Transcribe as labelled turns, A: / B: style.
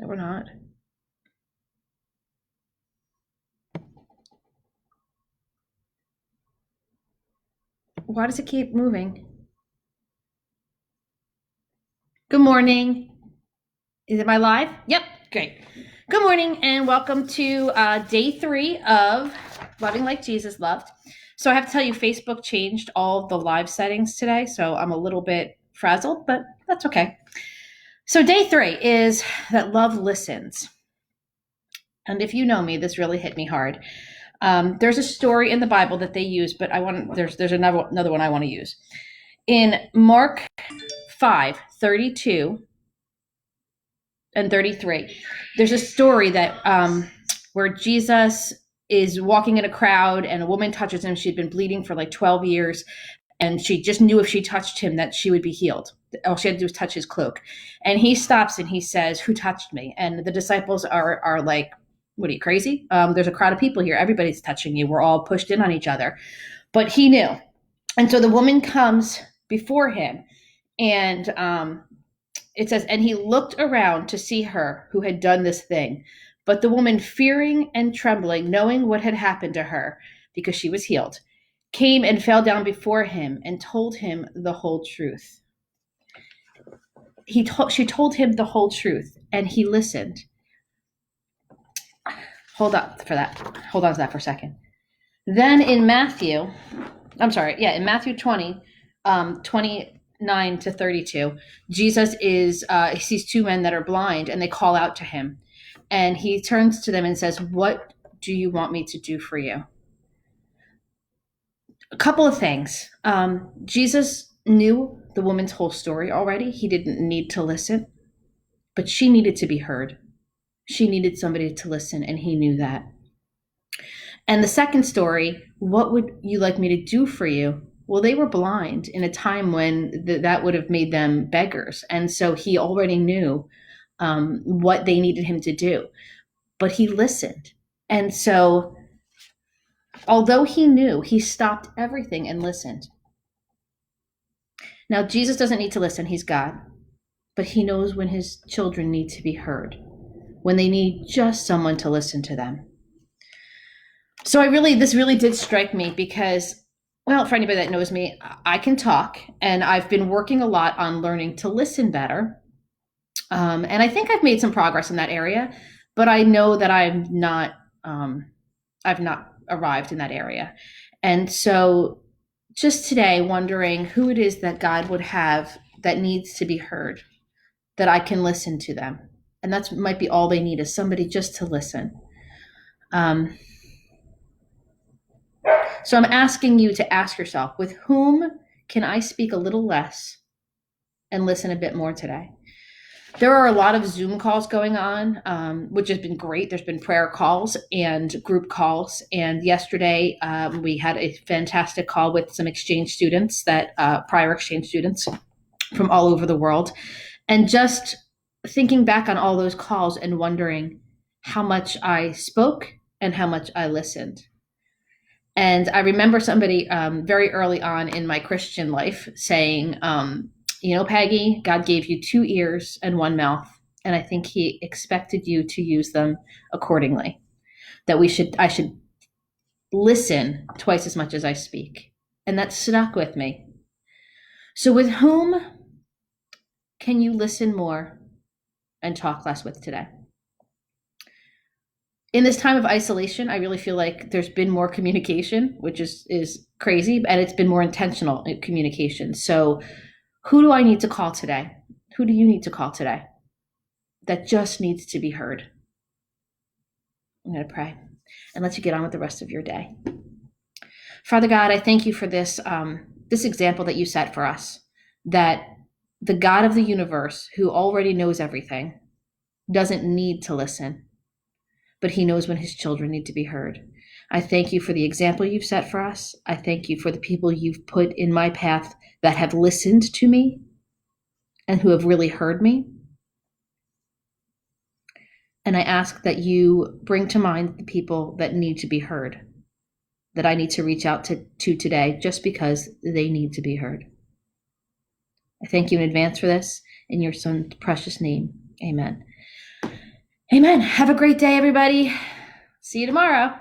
A: Or not. Why does it keep moving? Good morning. Is it my live? Yep, great. Good morning and welcome to day 3 of Loving Like Jesus Loved. So I have to tell you, Facebook changed all the live settings today, so I'm a little bit frazzled, but that's okay. So day 3 is that love listens. And if you know me, this really hit me hard. There's a story in the Bible that they use, but there's another one I want to use. In Mark 5:32 and 33, there's a story that where Jesus is walking in a crowd and a woman touches him. She'd been bleeding for like 12 years, and she just knew if she touched him that she would be healed. All she had to do was touch his cloak. And he stops and he says, "Who touched me?" And the disciples are like, "What, are you crazy? There's a crowd of people here. Everybody's touching you. We're all pushed in on each other." But he knew. And so the woman comes before him, and it says, "And he looked around to see her who had done this thing. But the woman, fearing and trembling, knowing what had happened to her, because she was healed, came and fell down before him and told him the whole truth." She told him the whole truth, and he listened. Hold on to that for a second. Then in Matthew 20, 29 to 32, Jesus he sees 2 men that are blind, and they call out to him. And he turns to them and says, "What do you want me to do for you?" A couple of things. Jesus knew the woman's whole story already. He didn't need to listen, but she needed to be heard. She needed somebody to listen, and he knew that. And the second story, "What would you like me to do for you?" Well, they were blind in a time when that would have made them beggars. And so he already knew what they needed him to do. But he listened. And so, although he knew, he stopped everything and listened. Now, Jesus doesn't need to listen. He's God. But he knows when his children need to be heard, when they need just someone to listen to them. So this really did strike me because, well, for anybody that knows me, I can talk, and I've been working a lot on learning to listen better. And I think I've made some progress in that area, but I know that I've not arrived in that area. And so just today, wondering who it is that God would have that needs to be heard, that I can listen to them. And that might be all they need, is somebody just to listen. So I'm asking you to ask yourself, with whom can I speak a little less and listen a bit more today? There are a lot of Zoom calls going on, which has been great. There's been prayer calls and group calls. And yesterday we had a fantastic call with some exchange students, prior exchange students from all over the world. And just thinking back on all those calls and wondering how much I spoke and how much I listened. And I remember somebody very early on in my Christian life saying, "Peggy, God gave you 2 ears and 1 mouth, and I think he expected you to use them accordingly. That I should listen twice as much as I speak." And that stuck with me. So with whom can you listen more and talk less with today? In this time of isolation, I really feel like there's been more communication, which is crazy, and it's been more intentional communication. So who do I need to call today? Who do you need to call today that just needs to be heard? I'm going to pray and let you get on with the rest of your day. Father God, I thank you for this example that you set for us, that the God of the universe, who already knows everything, doesn't need to listen, but he knows when his children need to be heard. I thank you for the example you've set for us. I thank you for the people you've put in my path that have listened to me and who have really heard me. And I ask that you bring to mind the people that need to be heard, that I need to reach out to today just because they need to be heard. I thank you in advance for this. In your son's precious name, amen. Amen. Have a great day, everybody. See you tomorrow.